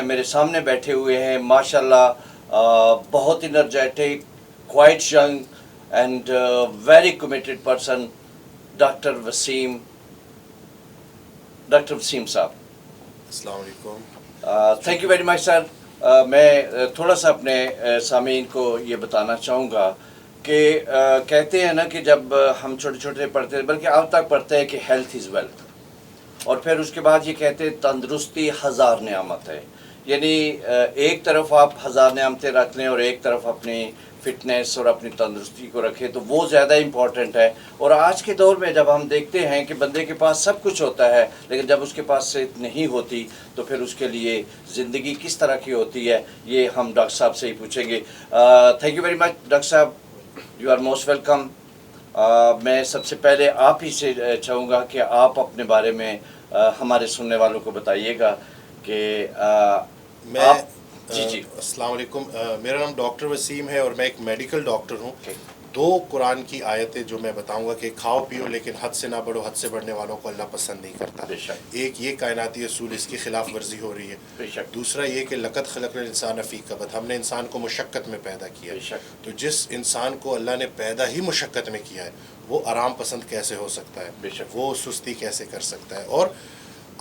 میرے سامنے بیٹھے ہوئے ہیں ماشاءاللہ بہت energetic quite young and very committed person doctor Waseem صاحب. السلام علیکم. Thank you very much sir. میں تھوڑا سا اپنے سامعین کو یہ بتانا چاہوں گا کہ کہتے ہیں نا کہ جب ہم چھوٹے چھوٹے پڑھتے ہیں بلکہ اب تک پڑھتے ہیں کہ ہیلتھ از ویلتھ، اور پھر اس کے بعد یہ کہتے ہیں تندرستی ہزار نعمت ہے. یعنی ایک طرف آپ ہزار نعمتیں رکھ لیں اور ایک طرف اپنی فٹنس اور اپنی تندرستی کو رکھیں تو وہ زیادہ امپورٹنٹ ہے. اور آج کے دور میں جب ہم دیکھتے ہیں کہ بندے کے پاس سب کچھ ہوتا ہے لیکن جب اس کے پاس صحت نہیں ہوتی تو پھر اس کے لیے زندگی کس طرح کی ہوتی ہے، یہ ہم ڈاکٹر صاحب سے ہی پوچھیں گے. Thank you very much doctor صاحب، یو آر موسٹ ویلکم. میں سب سے پہلے آپ ہی سے چاہوں گا کہ آپ اپنے بارے میں ہمارے سننے والوں کو بتائیے گا کہ میں جی السلام علیکم. میرا نام ڈاکٹر وسیم ہے اور میں ایک میڈیکل ڈاکٹر ہوں. دو قرآن کی آیتیں جو میں بتاؤں گا کہ کھاؤ پیو لیکن حد سے نہ بڑھو، حد سے بڑھنے والوں کو اللہ پسند نہیں کرتا. ایک یہ کائناتی اصول، اس کی خلاف ورزی ہو رہی ہے. دوسرا یہ کہ لقد خلقنا الانسان فی کبد، ہم نے انسان کو مشقت میں پیدا کیا. تو جس انسان کو اللہ نے پیدا ہی مشقت میں کیا ہے وہ آرام پسند کیسے ہو سکتا ہے، وہ سستی کیسے کر سکتا ہے. اور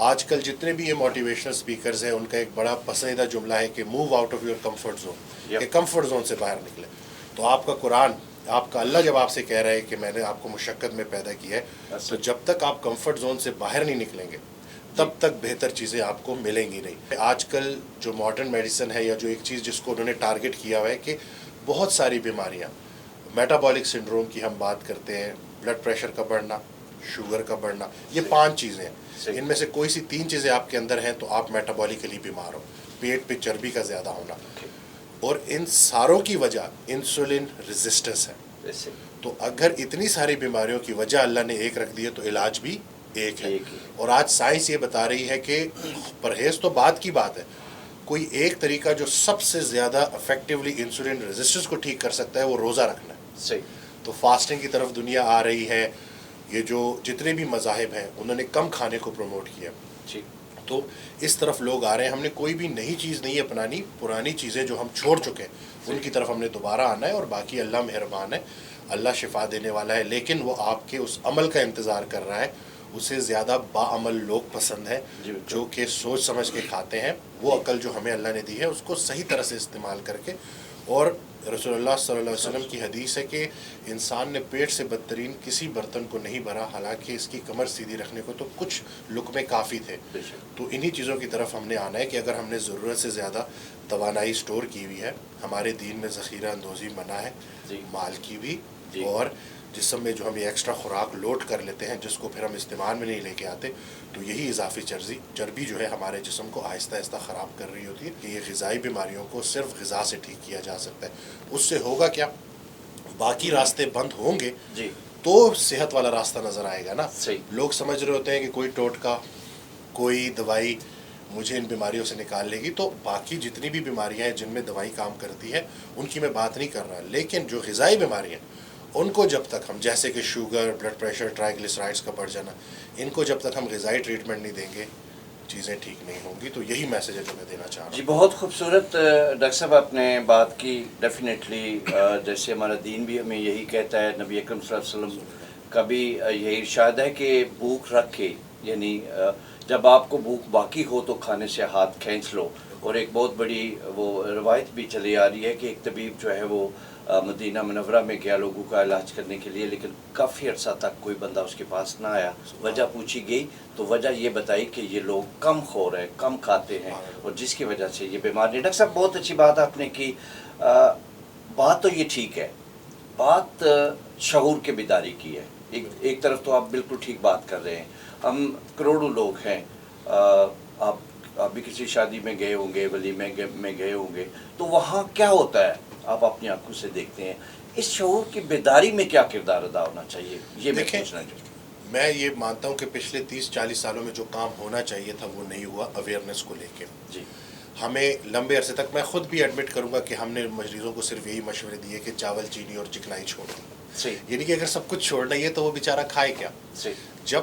آج کل جتنے بھی یہ موٹیویشنل سپیکرز ہیں ان کا ایک بڑا پسندیدہ جملہ ہے کہ move out of your comfort zone, کہ کمفرٹ زون سے باہر نکلے. تو آپ کا قرآن، آپ کا اللہ جب آپ سے کہہ رہا ہے کہ میں نے آپ کو مشقت میں پیدا کیا ہے، تو جب تک آپ کمفرٹ زون سے باہر نہیں نکلیں گے تب تک بہتر چیزیں آپ کو ملیں گی نہیں. آج کل جو ماڈرن میڈیسن ہے، یا جو ایک چیز جس کو انہوں نے ٹارگٹ کیا ہوا ہے کہ بہت ساری بیماریاں، میٹابولک سنڈروم کی ہم بات کرتے ہیں، بلڈ پریشر کا بڑھنا، شوگر کا بڑھنا، یہ 5 چیزیں ہیں. ان میں سے کوئی سی 3 چیزیں آپ کے اندر ہیں تو آپ میٹابولیکلی بیمار ہو. پیٹ پہ چربی کا زیادہ ہونا، اور ان ساروں کی وجہ انسولین ریزسٹنس ہے. تو اگر اتنی ساری بیماریوں کی وجہ اللہ نے ایک رکھ دی ہے تو علاج بھی ایک ہے. اور آج سائنس یہ بتا رہی ہے کہ پرہیز تو بعد کی بات ہے، کوئی ایک طریقہ جو سب سے زیادہ افیکٹولی انسولین ریزسٹنس کو ٹھیک کر سکتا ہے وہ روزہ رکھنا ہے. تو فاسٹنگ کی طرف دنیا آ رہی ہے. یہ جو جتنے بھی مذاہب ہیں انہوں نے کم کھانے کو پروموٹ کیا، تو اس طرف لوگ آ رہے ہیں. ہم نے کوئی بھی نئی چیز نہیں اپنانی، پرانی چیزیں جو ہم چھوڑ چکے ہیں ان کی طرف ہم نے دوبارہ آنا ہے. اور باقی اللہ مہربان ہے، اللہ شفا دینے والا ہے. لیکن وہ آپ کے اس عمل کا انتظار کر رہا ہے. اسے زیادہ باعمل لوگ پسند ہیں جو کہ سوچ سمجھ کے کھاتے ہیں. وہ عقل جو ہمیں اللہ نے دی ہے اس کو صحیح طرح سے استعمال کر کے. اور رسول اللہ صلی اللہ علیہ وسلم کی حدیث ہے کہ انسان نے پیٹ سے بدترین کسی برتن کو نہیں بھرا حالانکہ اس کی کمر سیدھی رکھنے کو تو کچھ لقمے کافی تھے. تو انہی چیزوں کی طرف ہم نے آنا ہے کہ اگر ہم نے ضرورت سے زیادہ توانائی سٹور کی ہوئی ہے، ہمارے دین میں ذخیرہ اندوزی منع ہے، مال کی بھی، اور جسم میں جو ہم یہ ایکسٹرا خوراک لوڈ کر لیتے ہیں جس کو پھر ہم استعمال میں نہیں لے کے آتے، تو یہی اضافی چربی جو ہے ہمارے جسم کو آہستہ آہستہ خراب کر رہی ہوتی ہے. کہ یہ غذائی بیماریوں کو صرف غذا سے ٹھیک کیا جا سکتا ہے. اس سے ہوگا کیا؟ باقی راستے بند ہوں گے تو صحت والا راستہ نظر آئے گا نا. لوگ سمجھ رہے ہوتے ہیں کہ کوئی ٹوٹکا، کوئی دوائی مجھے ان بیماریوں سے نکال لے گی. تو باقی جتنی بھی بیماریاں ہیں جن میں دوائی کام کرتی ہے ان کی میں بات نہیں کر رہا، لیکن جو غذائی بیماریاں ان کو جب تک ہم، جیسے کہ شوگر، بلڈ پریشر، ٹرائیگلیسرائڈس کا بڑھ جانا، ان کو جب تک ہم غذائی ٹریٹمنٹ نہیں دیں گے چیزیں ٹھیک نہیں ہوں گی. تو یہی میسج ہے جو میں دینا چاہ رہا ہوں. جی بہت خوبصورت ڈاکٹر صاحب آپ نے بات کی. ڈیفینیٹلی جیسے ہمارا دین بھی ہمیں یہی کہتا ہے، نبی اکرم صلی اللہ علیہ وسلم کا بھی یہی ارشاد ہے کہ بھوک رکھ کے، یعنی جب آپ کو بھوک باقی ہو تو کھانے سے ہاتھ کھینچ لو. اور ایک بہت بڑی وہ روایت بھی چلی آ رہی ہے کہ ایک طبیب جو ہے وہ مدینہ منورہ میں گیا لوگوں کا علاج کرنے کے لیے، لیکن کافی عرصہ تک کوئی بندہ اس کے پاس نہ آیا. وجہ پوچھی گئی تو وجہ یہ بتائی کہ یہ لوگ کم خور ہیں، کم کھاتے ہیں، اور جس کی وجہ سے یہ بیماری. ڈاکٹر صاحب بہت اچھی بات آپ نے کی. بات تو یہ ٹھیک ہے، بات شعور کے بیداری کی ہے. ایک طرف تو آپ بالکل ٹھیک بات کر رہے ہیں. ہم کروڑوں لوگ ہیں، آپ بھی کسی شادی میں گئے ہوں گے، ولیمے میں گئے ہوں گے، تو وہاں کیا ہوتا ہے آپ اپنی آنکھوں سے دیکھتے ہیں. اس شعور کی بیداری میں کیا کردار ادا ہونا چاہیے، یہ میں پوچھنا چاہتا ہوں. میں یہ مانتا ہوں کہ پچھلے 30-40 سالوں میں جو کام ہونا چاہیے تھا وہ نہیں ہوا اویئرنیس کو لے کے. ہمیں لمبے عرصے تک، میں خود بھی ایڈمٹ کروں گا کہ ہم نے مریضوں کو صرف یہی مشورے دیے کہ چاول، چینی اور چکنائی چھوڑیں. یعنی کہ اگر سب کچھ چھوڑنا ہی ہے تو وہ بیچارہ کھائے کیا. جب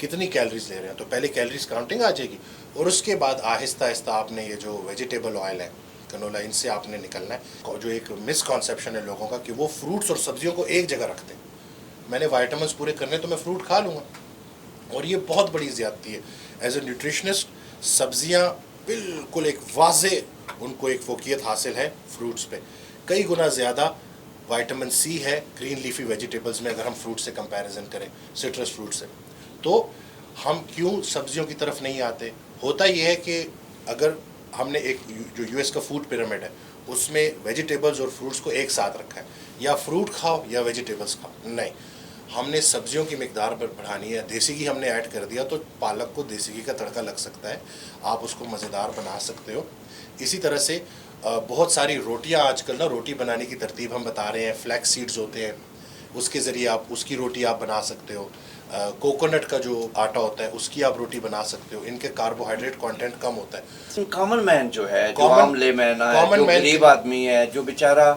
کتنی کیلریز لے رہے ہیں. تو پہلے کیلریز کاؤنٹنگ آ جائے گی, اور اس کے بعد آہستہ آہستہ آپ نے یہ جو ویجیٹیبل آئل ہے کنولا, ان سے آپ نے نکلنا ہے. جو ایک مس کانسیپشن ہے لوگوں کا کہ وہ فروٹس اور سبزیوں کو ایک جگہ رکھتے ہیں, میں نے وائٹامنس پورے کرنے تو میں فروٹ کھا لوں گا, اور یہ بہت بڑی زیادتی ہے. ایز اے نیوٹریشنسٹ سبزیاں بالکل ایک واضح ان کو ایک فوقیت حاصل ہے فروٹس پہ, کئی گنا زیادہ وائٹامن سی ہے گرین لیفی ویجیٹیبلز میں اگر ہم فروٹ سے کمپیریزن کریں, سٹرس فروٹ سے. تو ہم کیوں سبزیوں کی طرف نہیں آتے؟ ہوتا یہ ہے کہ اگر ہم نے ایک جو یو ایس کا فوڈ پیرامڈ ہے اس میں ویجیٹیبلز اور فروٹس کو ایک ساتھ رکھا ہے, یا فروٹ کھاؤ یا ویجیٹیبلز کھاؤ, نہیں, ہم نے سبزیوں کی مقدار پر بڑھانی ہے. دیسی گھی ہم نے ایڈ کر دیا تو پالک کو دیسی گھی کا تڑکا لگ سکتا ہے, آپ اس کو مزیدار بنا سکتے ہو. اسی طرح سے بہت ساری روٹیاں آج کل نا روٹی بنانے کی ترتیب ہم بتا رہے ہیں, فلیکس سیڈز ہوتے ہیں, اس کے ذریعے آپ اس کی روٹی آپ بنا سکتے ہو. کوکونٹ کا جو آٹا ہوتا ہے اس کی آپ روٹی بنا سکتے ہو, ان کے کاربوہائیڈریٹ کانٹینٹ کم ہوتا ہے. کامن مین جو ہے, جو عام لے مین ہے, جو غریب آدمی ہے, جو بیچارہ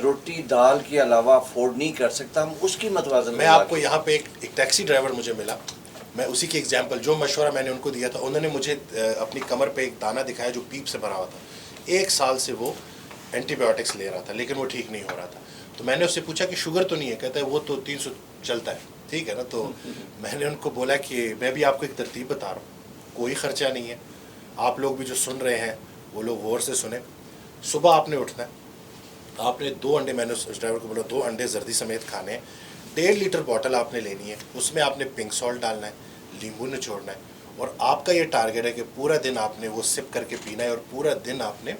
روٹی دال کے علاوہ افورڈ نہیں کر سکتا, ہم اس کی متوازن. میں آپ کو یہاں پہ ایک ٹیکسی ڈرائیور مجھے ملا, میں اسی کی ایگزامپل, جو مشورہ میں نے ان کو دیا تھا, انہوں نے مجھے اپنی کمر پہ ایک دانہ دکھایا جو پیپ سے بھرا ہوا تھا. 1 سال سے وہ اینٹی بایوٹکس لے رہا تھا لیکن وہ ٹھیک نہیں ہو رہا تھا. تو میں نے اس سے پوچھا کہ شوگر تو نہیں ہے؟ کہتا ہے وہ تو 300 چلتا ہے. ٹھیک ہے نا. تو میں نے ان کو بولا کہ میں بھی آپ کو ایک ترتیب بتا رہا ہوں, کوئی خرچہ نہیں ہے, آپ لوگ بھی جو سن رہے ہیں وہ لوگ غور سے سنیں. صبح آپ نے اٹھنا ہے, آپ نے 2 انڈے, میں نے اس ڈرائیور کو بولا 2 انڈے زردی سمیت کھانے ہیں. 1.5 لیٹر بوٹل آپ نے لینی ہے, اس میں آپ نے پنک سالٹ ڈالنا ہے, لیمبو نچوڑنا ہے, اور آپ کا یہ ٹارگیٹ ہے کہ پورا دن آپ نے وہ سپ کر کے پینا ہے, اور پورا دن آپ نے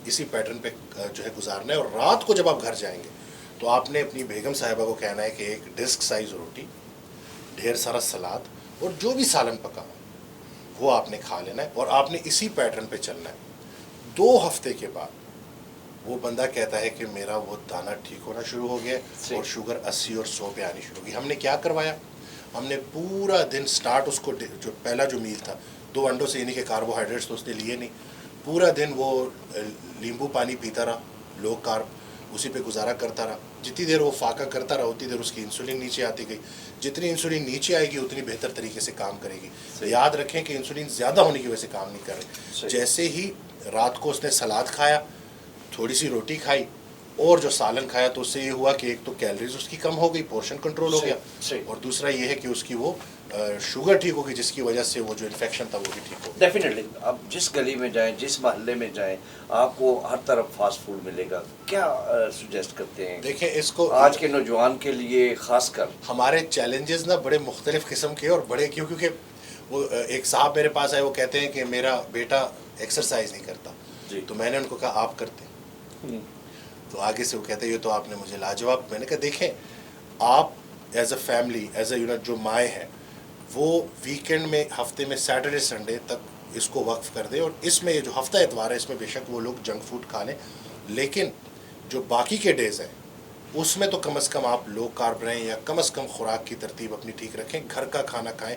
اسی پیٹرن پہ جو ہے گزارنا ہے. اور رات کو جب آپ گھر جائیں گے تو آپ نے اپنی بیگم صاحبہ کو کہنا ہے کہ ایک ڈسک سائز روٹی, ڈھیر سارا سلاد, اور جو بھی سالن پکا ہو وہ آپ نے کھا لینا ہے, اور آپ نے اسی پیٹرن پہ چلنا ہے. 2 ہفتے کے بعد وہ بندہ کہتا ہے کہ میرا وہ دانہ ٹھیک ہونا شروع ہو گیا اور شوگر 80 اور 100 پہ آنی شروع ہو گئی. ہم نے کیا کروایا, ہم نے پورا دن سٹارٹ اس کو, جو پہلا جو میل تھا 2 انڈوں سے, یعنی کہ کاربوہائیڈریٹس تو اس نے لیے نہیں, پورا دن وہ لیمبو پانی پیتا رہا, لو کارب, اسی پہ گزارا کرتا رہا. جتنی دیر وہ فاقہ کرتا رہا اتنی دیر اس کی انسولین نیچے آتی گئی. جتنی انسولین نیچے آئے گی اتنی بہتر طریقے سے کام کرے گی. یاد رکھیں کہ انسولین زیادہ ہونے کی وجہ سے کام نہیں کر رہی. جیسے ہی رات کو اس نے سلاد کھایا, تھوڑی سی روٹی کھائی, اور جو سالن کھایا, تو اس سے یہ ہوا کہ ایک تو کیلریز اس کی کم ہو گئی, پورشن کنٹرول ہو گیا, اور دوسرا یہ ہے کہ اس کی وہ شوگر ٹھیک ہوگی, جس کی وجہ سے وہ جو انفیکشن تھا وہ بھی ٹھیک ہو. ڈیفینیٹلی اب جس گلی میں جائیں, جس محلے میں جائیں, آپ کو ہر طرف فاسٹ فوڈ ملے گا. کیا سجیسٹ کرتے ہیں دیکھیں اس کو آج کے نوجوان کے لیے خاص کر؟ ہمارے چیلنجز نا بڑے مختلف قسم کے, اور بڑے کیونکہ وہ ایک صاحب میرے پاس آئے, وہ کہتے ہیں کہ میرا بیٹا ایکسرسائز نہیں کرتا. تو میں نے ان کو کہا آپ کرتے ہیں؟ تو آگے سے وہ کہتے ہیں یہ تو آپ نے مجھے لاجواب. میں نے کہا دیکھیں, آپ as a family, as a جو مائیں ہیں, وہ ویکینڈ میں, ہفتے میں سیٹرڈے سنڈے تک اس کو وقف کر دیں, اور اس میں یہ جو ہفتہ اتوار ہے اس میں بے شک وہ لوگ جنک فوڈ کھا لیں, لیکن جو باقی کے ڈیز ہیں اس میں تو کم از کم آپ لو کارب رہیں, یا کم از کم خوراک کی ترتیب اپنی ٹھیک رکھیں, گھر کا کھانا کھائیں.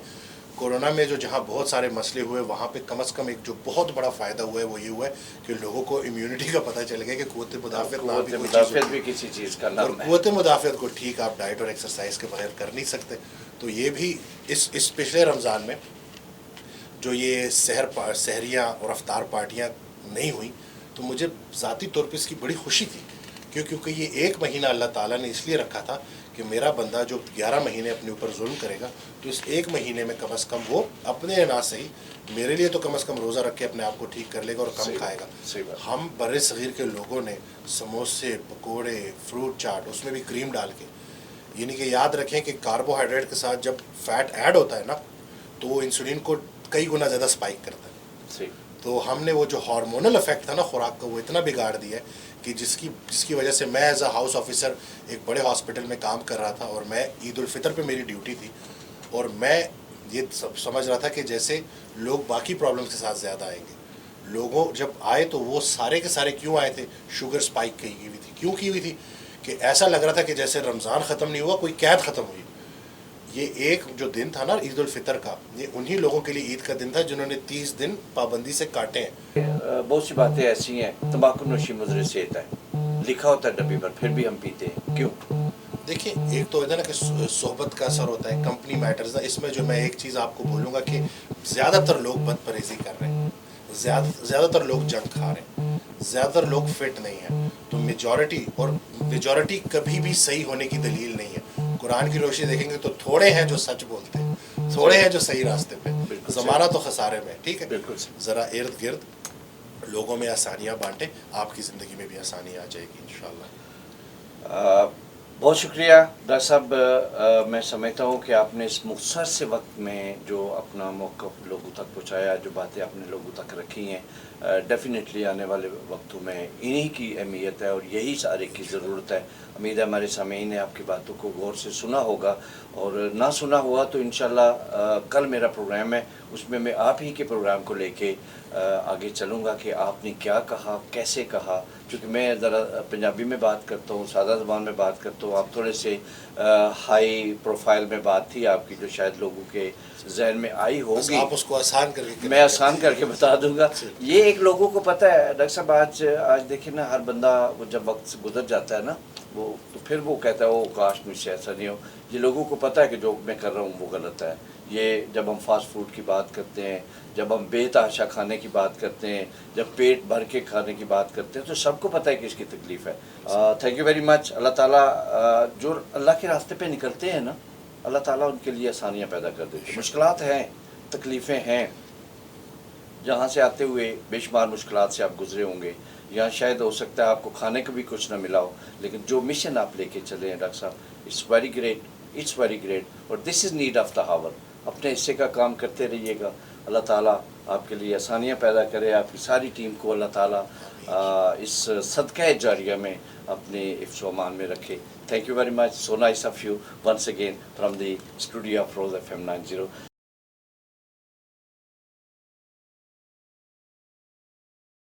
کورونا میں جو جہاں بہت سارے مسئلے ہوئے وہاں پہ کم از کم ایک جو بہت بڑا فائدہ ہوا ہے وہ یہ ہوا ہے کہ لوگوں کو امیونٹی کا پتہ چل گیا کہ قوت مدافعت بھی کسی چیز کا نام ہے, قوت مدافعت کو ٹھیک آپ ڈائٹ اور ایکسرسائز کے بغیر کر نہیں سکتے. تو یہ بھی اس پچھلے رمضان میں جو یہ سحریاں اور افطار پارٹیاں نہیں ہوئیں, تو مجھے ذاتی طور پہ اس کی بڑی خوشی تھی, کیونکہ یہ 1 مہینہ اللہ تعالیٰ نے اس لیے رکھا تھا کہ میرا بندہ جو 11 مہینے اپنے اوپر ظلم کرے گا, تو اس 1 مہینے میں کم از کم وہ اپنے نہ صحیح میرے لیے تو کم از کم روزہ رکھ کے اپنے آپ کو ٹھیک کر لے گا اور کم کھائے گا. ہم بر صغیر کے لوگوں نے سموسے, پکوڑے, فروٹ چاٹ, اس میں بھی کریم ڈال کے, یعنی کہ یاد رکھیں کہ کاربوہائیڈریٹ کے ساتھ جب فیٹ ایڈ ہوتا ہے نا تو وہ انسولین کو کئی گنا زیادہ اسپائک کرتا ہے. تو ہم نے وہ جو ہارمونل افیکٹ تھا نا خوراک کا, وہ اتنا بگاڑ دیا ہے کہ جس کی وجہ سے میں ایز اے ہاؤس آفیسر ایک بڑے ہاسپٹل میں کام کر رہا تھا, اور میں عید الفطر پہ میری ڈیوٹی تھی, اور میں یہ سمجھ رہا تھا کہ جیسے لوگ باقی پرابلمس کے ساتھ زیادہ آئیں گے. لوگوں جب آئے تو وہ سارے کے سارے کیوں آئے تھے, شوگر اسپائک کی ہوئی تھی. کیوں کی ہوئی تھی کہ ایسا لگ رہا تھا کہ جیسے رمضان ختم نہیں ہوا, کوئی قید ختم ہوئی. یہ ایک جو دن تھا نا عید الفطر کا, یہ انہی لوگوں کے لیے عید کا دن تھا جنہوں نے 30 دن پابندی سے کاٹے ہیں. بہت سی باتیں ایسی ہیں, تمباکو نوشی مضر صحت ہے, لکھا ہوتا ہے ڈبے پر, پھر بھی ہم پیتے ہیں, کیوں؟ دیکھیں ایک تو ادھر نا کہ صحبت کا اثر ہوتا ہے، کمپنی میٹرز نا. اس میں جو میں ایک چیز آپ کو بولوں گا کہ زیادہ تر لوگ بد پرہیزی کر رہے ہیں، زیادہ تر لوگ جنک کھا رہے ہیں، زیادہ تر لوگ فٹ نہیں ہیں. تو میجورٹی کبھی بھی صحیح ہونے کی دلیل نہیں ہے. قرآن کی روشنی دیکھیں گے تو تھوڑے ہیں جو سچ بولتے ہیں، تھوڑے ہیں جو صحیح راستے پہ. زمانہ تو خسارے میں، ٹھیک ہے. ذرا ارد گرد لوگوں میں آسانیاں بانٹیں، آپ کی زندگی میں بھی آسانی آ جائے گی انشاءاللہ. بہت شکریہ ڈاکٹر صاحب. میں سمجھتا ہوں کہ آپ نے اس مختصر سے وقت میں جو اپنا موقف لوگوں تک پہنچایا، جو باتیں آپ نے لوگوں تک رکھی ہیں، ڈیفینیٹلی آنے والے وقتوں میں انہی کی اہمیت ہے اور یہی سارے کی ضرورت ہے. امید ہے ہمارے سامعین نے آپ کی باتوں کو غور سے سنا ہوگا، اور نہ سنا ہوا تو انشاءاللہ کل میرا پروگرام ہے، اس میں میں آپ ہی کے پروگرام کو لے کے آگے چلوں گا کہ آپ نے کیا کہا، کیسے کہا. کیونکہ میں ذرا پنجابی میں بات کرتا ہوں، سادہ زبان میں بات کرتا ہوں، آپ تھوڑے سے ہائی پروفائل میں بات تھی آپ کی جو شاید لوگوں کے ذہن میں آئی ہوگی. آپ اس کو آسان کر کے، میں آسان کر کے بتا دوں گا. یہ ایک لوگوں کو پتہ ہے ڈاکٹر صاحب، آج دیکھیں نا، ہر بندہ وہ جب وقت سے گزر جاتا ہے نا، وہ تو پھر وہ کہتا ہے او کاش مجھ سے ایسا نہیں ہو. یہ لوگوں کو پتہ ہے کہ جو میں کر رہا ہوں وہ غلط ہے. یہ جب ہم فاسٹ فوڈ کی بات کرتے ہیں، جب ہم بے تحاشا کھانے کی بات کرتے ہیں، جب پیٹ بھر کے کھانے کی بات کرتے ہیں، تو سب کو پتہ ہے کہ اس کی تکلیف ہے. Thank you very much. اللہ تعالیٰ جو اللہ کے راستے پہ نکلتے ہیں نا، اللہ تعالیٰ ان کے لیے آسانیاں پیدا کر دیتے ہیں. مشکلات ہیں، تکلیفیں ہیں، جہاں سے آتے ہوئے بے شمار مشکلات سے آپ گزرے ہوں گے. یہاں شاید ہو سکتا ہے آپ کو کھانے کو بھی کچھ نہ ملا ہو، لیکن جو مشن آپ لے کے چلے ہیں ڈاکٹر صاحب، it's very great, it's very great. اور this is need of the ہاور. اپنے حصے کا کام کرتے رہیے گا. اللہ تعالیٰ آپ کے لیے آسانیاں پیدا کرے. آپ کی ساری ٹیم کو اللہ تعالیٰ اس صدقہ جاریہ میں اپنے حفظ و امان میں رکھے. Thank you very much. So nice of you once again from the studio of روز FM 90.